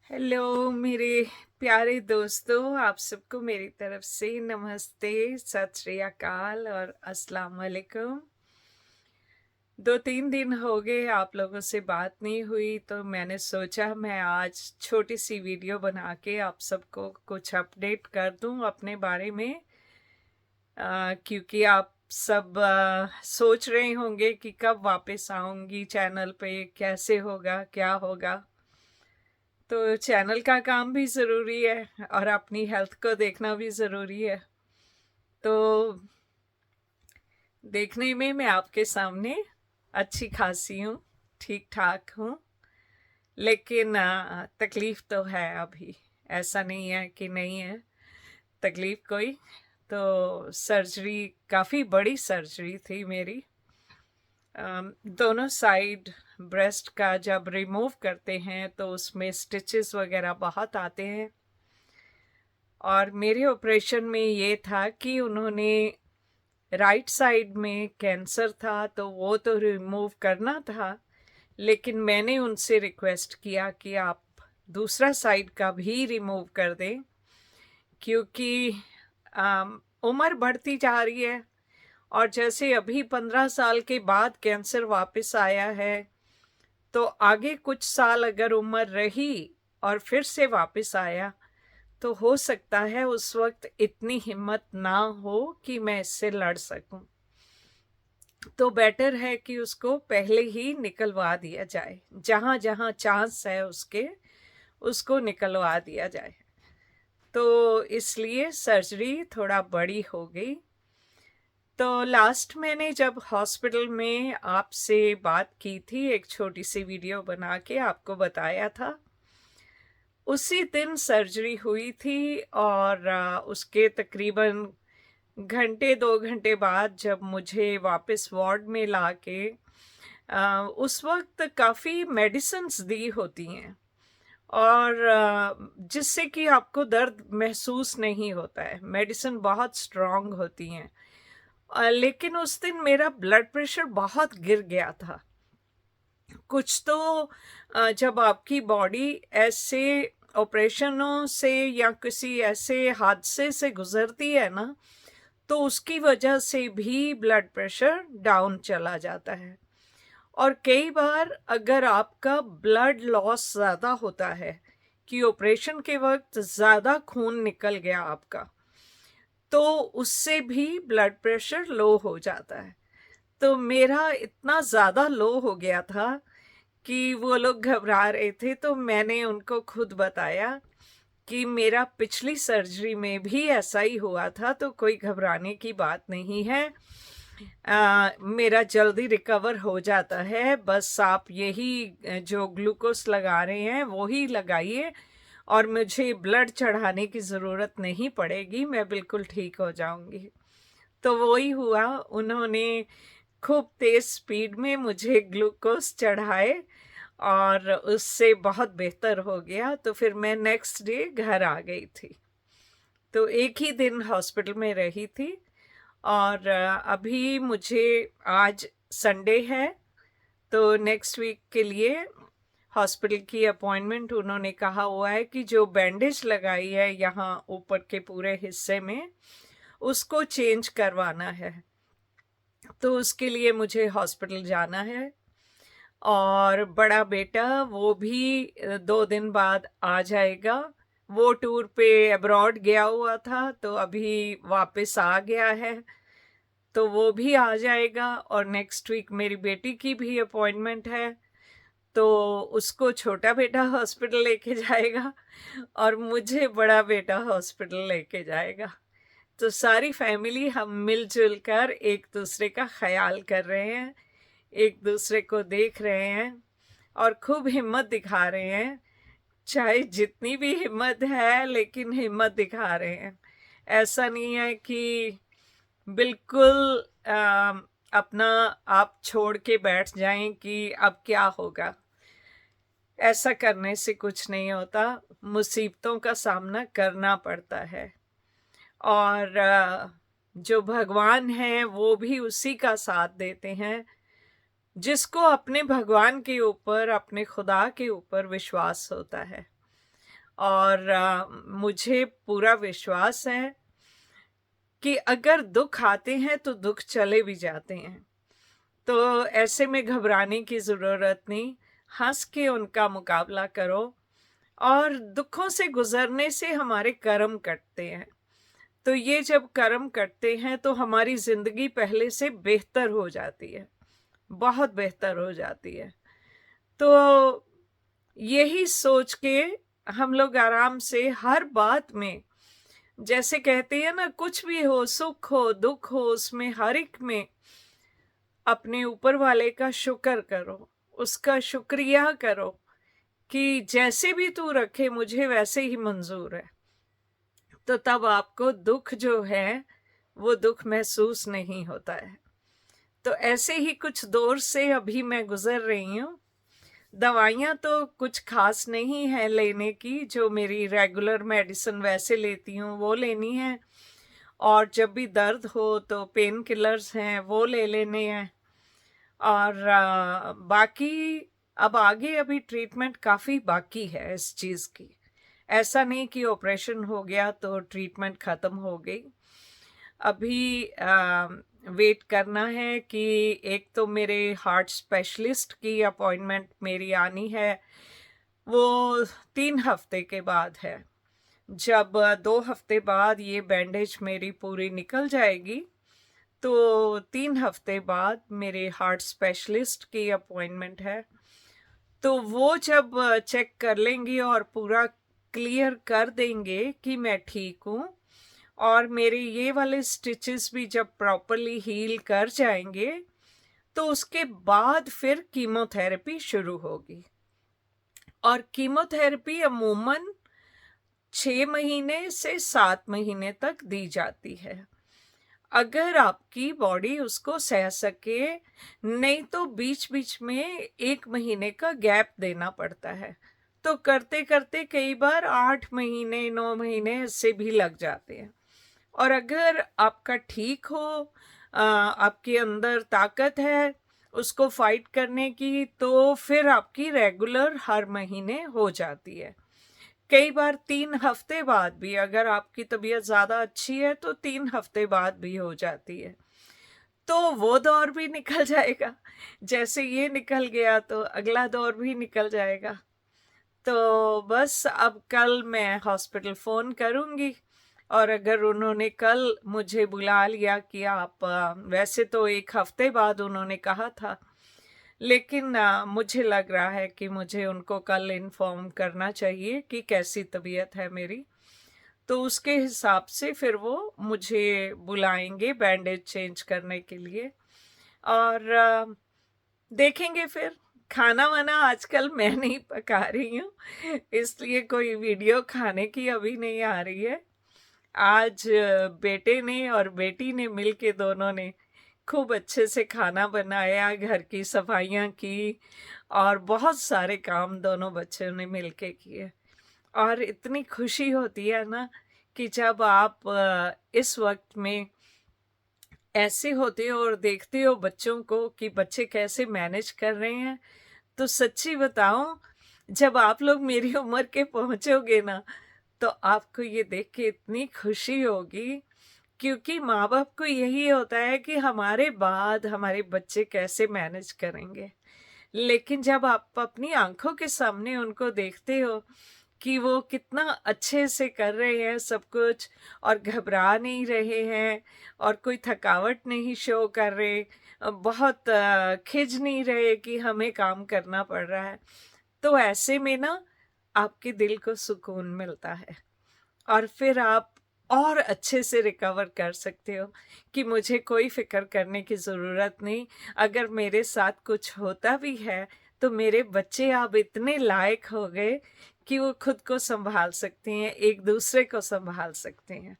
Hello मेरे प्यारे दोस्तों, आप सबको मेरी तरफ से नमस्ते, सत श्री अकाल और अस्सलाम वालेकुम। 2-3 दिन हो गए आप लोगों से बात नहीं हुई, तो मैंने सोचा मैं आज छोटी सी वीडियो बना के आप सबको कुछ अपडेट कर दूं अपने बारे में। क्योंकि आप सब सोच रहे होंगे कि कब वापस आऊंगी चैनल पे, कैसे होगा, क्या होगा। तो चैनल का काम भी ज़रूरी है और अपनी हेल्थ को देखना भी ज़रूरी है। तो देखने में मैं आपके सामने अच्छी खासी हूँ, ठीक ठाक हूँ, लेकिन तकलीफ़ तो है अभी। ऐसा नहीं है कि नहीं है तकलीफ़ कोई। तो सर्जरी, काफ़ी बड़ी सर्जरी थी मेरी। दोनों साइड ब्रेस्ट का जब रिमूव करते हैं तो उसमें स्टिचेस वगैरह बहुत आते हैं। और मेरे ऑपरेशन में ये था कि उन्होंने राइट साइड में कैंसर था तो वो तो रिमूव करना था, लेकिन मैंने उनसे रिक्वेस्ट किया कि आप दूसरा साइड का भी रिमूव कर दें, क्योंकि उम्र बढ़ती जा रही है। और जैसे अभी 15 साल के बाद कैंसर वापस आया है, तो आगे कुछ साल अगर उम्र रही और फिर से वापस आया तो हो सकता है उस वक्त इतनी हिम्मत ना हो कि मैं इससे लड़ सकूं। तो बेटर है कि उसको पहले ही निकलवा दिया जाए, जहां जहां चांस है उसको निकलवा दिया जाए। तो इसलिए सर्जरी थोड़ा बड़ी हो गई। तो लास्ट मैंने जब हॉस्पिटल में आपसे बात की थी, एक छोटी सी वीडियो बना के आपको बताया था, उसी दिन सर्जरी हुई थी। और उसके तकरीबन घंटे 2 घंटे बाद जब मुझे वापस वार्ड में लाके उस वक्त काफ़ी मेडिसिन्स दी होती हैं, और जिससे कि आपको दर्द महसूस नहीं होता है। मेडिसिन बहुत स्ट्रॉन्ग होती हैं। लेकिन उस दिन मेरा ब्लड प्रेशर बहुत गिर गया था। कुछ तो जब आपकी बॉडी ऐसे ऑपरेशनों से या किसी ऐसे हादसे से गुजरती है ना, तो उसकी वजह से भी ब्लड प्रेशर डाउन चला जाता है। और कई बार अगर आपका ब्लड लॉस ज़्यादा होता है, कि ऑपरेशन के वक्त ज़्यादा खून निकल गया आपका, तो उससे भी ब्लड प्रेशर लो हो जाता है। तो मेरा इतना ज़्यादा लो हो गया था कि वो लोग घबरा रहे थे। तो मैंने उनको खुद बताया कि मेरा पिछली सर्जरी में भी ऐसा ही हुआ था, तो कोई घबराने की बात नहीं है। मेरा जल्दी रिकवर हो जाता है, बस आप यही जो ग्लूकोज लगा रहे हैं वो ही लगाइए, और मुझे ब्लड चढ़ाने की ज़रूरत नहीं पड़ेगी, मैं बिल्कुल ठीक हो जाऊंगी। तो वही हुआ, उन्होंने खूब तेज़ स्पीड में मुझे ग्लूकोज चढ़ाए और उससे बहुत बेहतर हो गया। तो फिर मैं नेक्स्ट डे घर आ गई थी। तो एक ही दिन हॉस्पिटल में रही थी। और अभी मुझे, आज संडे है, तो नेक्स्ट वीक के लिए हॉस्पिटल की अपॉइंटमेंट उन्होंने कहा हुआ है कि जो बैंडेज लगाई है यहाँ ऊपर के पूरे हिस्से में, उसको चेंज करवाना है। तो उसके लिए मुझे हॉस्पिटल जाना है। और बड़ा बेटा वो भी 2 दिन बाद आ जाएगा। वो टूर पे अब्रॉड गया हुआ था, तो अभी वापस आ गया है, तो वो भी आ जाएगा। और नेक्स्ट वीक मेरी बेटी की भी अपॉइंटमेंट है, तो उसको छोटा बेटा हॉस्पिटल लेके जाएगा और मुझे बड़ा बेटा हॉस्पिटल लेके जाएगा। तो सारी फैमिली हम मिलजुल कर एक दूसरे का ख्याल कर रहे हैं, एक दूसरे को देख रहे हैं और खूब हिम्मत दिखा रहे हैं। चाहे जितनी भी हिम्मत है, लेकिन हिम्मत दिखा रहे हैं। ऐसा नहीं है कि बिल्कुल अपना आप छोड़ के बैठ जाएं कि अब क्या होगा। ऐसा करने से कुछ नहीं होता, मुसीबतों का सामना करना पड़ता है। और जो भगवान हैं वो भी उसी का साथ देते हैं जिसको अपने भगवान के ऊपर, अपने खुदा के ऊपर विश्वास होता है। और मुझे पूरा विश्वास है कि अगर दुख आते हैं तो दुख चले भी जाते हैं, तो ऐसे में घबराने की ज़रूरत नहीं। हंस के उनका मुकाबला करो, और दुखों से गुजरने से हमारे कर्म कटते हैं। तो ये जब कर्म कटते हैं तो हमारी ज़िंदगी पहले से बेहतर हो जाती है, बहुत बेहतर हो जाती है। तो यही सोच के हम लोग आराम से हर बात में, जैसे कहते हैं ना, कुछ भी हो, सुख हो दुख हो, उसमें हर एक में अपने ऊपर वाले का शुक्र करो, उसका शुक्रिया करो कि जैसे भी तू रखे मुझे वैसे ही मंजूर है। तो तब आपको दुख जो है वो दुख महसूस नहीं होता है। तो ऐसे ही कुछ दौर से अभी मैं गुजर रही हूँ। दवाइयाँ तो कुछ खास नहीं है लेने की, जो मेरी रेगुलर मेडिसिन वैसे लेती हूँ वो लेनी है, और जब भी दर्द हो तो पेन किलर्स हैं वो ले लेने हैं। और बाकी अब आगे अभी ट्रीटमेंट काफ़ी बाकी है इस चीज़ की। ऐसा नहीं कि ऑपरेशन हो गया तो ट्रीटमेंट ख़त्म हो गई। अभी वेट करना है कि एक तो मेरे हार्ट स्पेशलिस्ट की अपॉइंटमेंट मेरी आनी है, वो 3 हफ्ते के बाद है। जब 2 हफ्ते बाद ये बैंडेज मेरी पूरी निकल जाएगी तो 3 हफ्ते बाद मेरे हार्ट स्पेशलिस्ट की अपॉइंटमेंट है। तो वो जब चेक कर लेंगे और पूरा क्लियर कर देंगे कि मैं ठीक हूँ, और मेरे ये वाले स्टिचेस भी जब प्रॉपरली हील कर जाएंगे, तो उसके बाद फिर कीमोथेरेपी शुरू होगी। और कीमोथेरेपी अमूमन 6 महीने से 7 महीने तक दी जाती है, अगर आपकी बॉडी उसको सह सके। नहीं तो बीच बीच में 1 महीने का गैप देना पड़ता है। तो करते करते कई बार 8 महीने 9 महीने से भी लग जाते हैं। और अगर आपका ठीक हो, आपके अंदर ताकत है उसको फाइट करने की, तो फिर आपकी रेगुलर हर महीने हो जाती है। कई बार 3 हफ्ते बाद भी, अगर आपकी तबीयत ज़्यादा अच्छी है तो 3 हफ्ते बाद भी हो जाती है। तो वो दौर भी निकल जाएगा, जैसे ये निकल गया तो अगला दौर भी निकल जाएगा। तो बस अब कल मैं हॉस्पिटल फ़ोन करूँगी, और अगर उन्होंने कल मुझे बुला लिया कि आप वैसे तो 1 हफ्ते बाद उन्होंने कहा था, लेकिन मुझे लग रहा है कि मुझे उनको कल इन्फॉर्म करना चाहिए कि कैसी तबीयत है मेरी। तो उसके हिसाब से फिर वो मुझे बुलाएंगे बैंडेज चेंज करने के लिए। और देखेंगे फिर। खाना वाना आजकल मैं नहीं पका रही हूँ, इसलिए कोई वीडियो खाने की अभी नहीं आ रही है। आज बेटे ने और बेटी ने मिलके, दोनों ने खूब अच्छे से खाना बनाया, घर की सफाइयाँ की, और बहुत सारे काम दोनों बच्चों ने मिलके किए। और इतनी खुशी होती है ना कि जब आप इस वक्त में ऐसे होते हो और देखते हो बच्चों को कि बच्चे कैसे मैनेज कर रहे हैं। तो सच्ची बताऊं, जब आप लोग मेरी उम्र के पहुंचोगे ना, तो आपको ये देख के इतनी खुशी होगी, क्योंकि माँ बाप को यही होता है कि हमारे बाद हमारे बच्चे कैसे मैनेज करेंगे। लेकिन जब आप अपनी आंखों के सामने उनको देखते हो कि वो कितना अच्छे से कर रहे हैं सब कुछ, और घबरा नहीं रहे हैं, और कोई थकावट नहीं शो कर रहे, बहुत खिज नहीं रहे कि हमें काम करना पड़ रहा है, तो ऐसे में ना आपके दिल को सुकून मिलता है। और फिर आप और अच्छे से रिकवर कर सकते हो कि मुझे कोई फिक्र करने की ज़रूरत नहीं। अगर मेरे साथ कुछ होता भी है तो मेरे बच्चे अब इतने लायक हो गए कि वो खुद को संभाल सकते हैं, एक दूसरे को संभाल सकते हैं।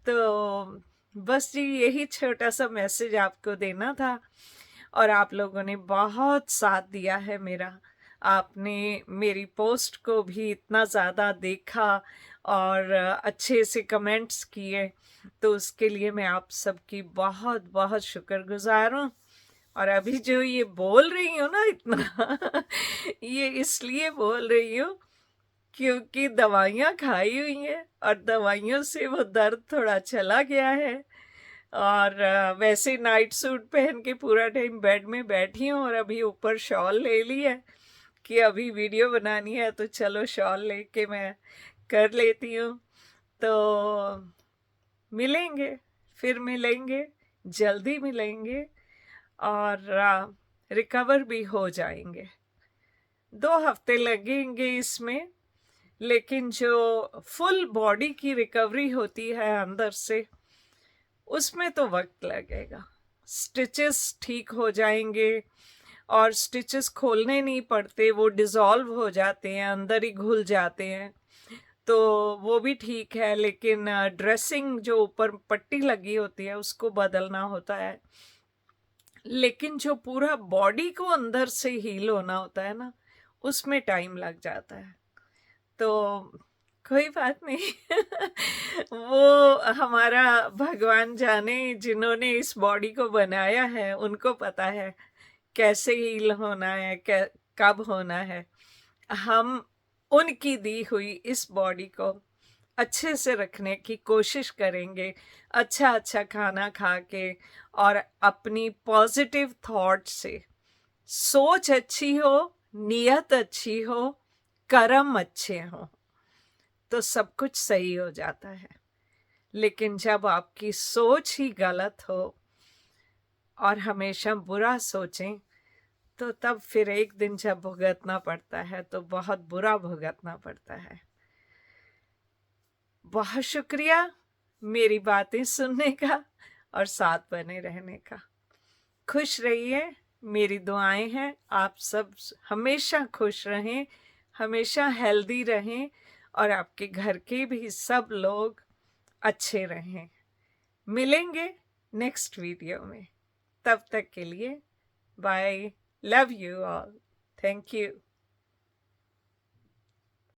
तो बस जी, यही छोटा सा मैसेज आपको देना था। और आप लोगों ने बहुत साथ दिया है मेरा, आपने मेरी पोस्ट को भी इतना ज़्यादा देखा और अच्छे से कमेंट्स किए, तो उसके लिए मैं आप सबकी बहुत बहुत शुक्रगुजार हूँ। और अभी जो ये बोल रही हूँ ना इतना ये इसलिए बोल रही हूँ क्योंकि दवाइयाँ खाई हुई हैं और दवाइयों से वो दर्द थोड़ा चला गया है। और वैसे नाइट सूट पहन के पूरा टाइम बेड में बैठी हूँ और अभी ऊपर शॉल ले ली है कि अभी वीडियो बनानी है तो चलो शॉल लेके मैं कर लेती हूँ। तो मिलेंगे, फिर मिलेंगे, जल्दी मिलेंगे और रिकवर भी हो जाएंगे। 2 हफ्ते लगेंगे इसमें, लेकिन जो फुल बॉडी की रिकवरी होती है अंदर से, उसमें तो वक्त लगेगा। स्टिचेस ठीक हो जाएंगे और स्टिचेस खोलने नहीं पड़ते, वो डिज़ोल्व हो जाते हैं, अंदर ही घुल जाते हैं, तो वो भी ठीक है। लेकिन ड्रेसिंग जो ऊपर पट्टी लगी होती है उसको बदलना होता है। लेकिन जो पूरा बॉडी को अंदर से हील होना होता है ना, उसमें टाइम लग जाता है। तो कोई बात नहीं वो हमारा भगवान जाने, जिन्होंने इस बॉडी को बनाया है उनको पता है कैसे हील होना है, कब होना है। हम उनकी दी हुई इस बॉडी को अच्छे से रखने की कोशिश करेंगे, अच्छा अच्छा खाना खा के और अपनी पॉजिटिव थॉट से। सोच अच्छी हो, नियत अच्छी हो, कर्म अच्छे हो, तो सब कुछ सही हो जाता है। लेकिन जब आपकी सोच ही गलत हो और हमेशा बुरा सोचें, तो तब फिर एक दिन जब भुगतना पड़ता है तो बहुत बुरा भुगतना पड़ता है। बहुत शुक्रिया मेरी बातें सुनने का और साथ बने रहने का। खुश रहिए, मेरी दुआएं हैं आप सब हमेशा खुश रहें, हमेशा हेल्दी रहें और आपके घर के भी सब लोग अच्छे रहें। मिलेंगे नेक्स्ट वीडियो में, तब तक के लिए bye. Love you all, thank you.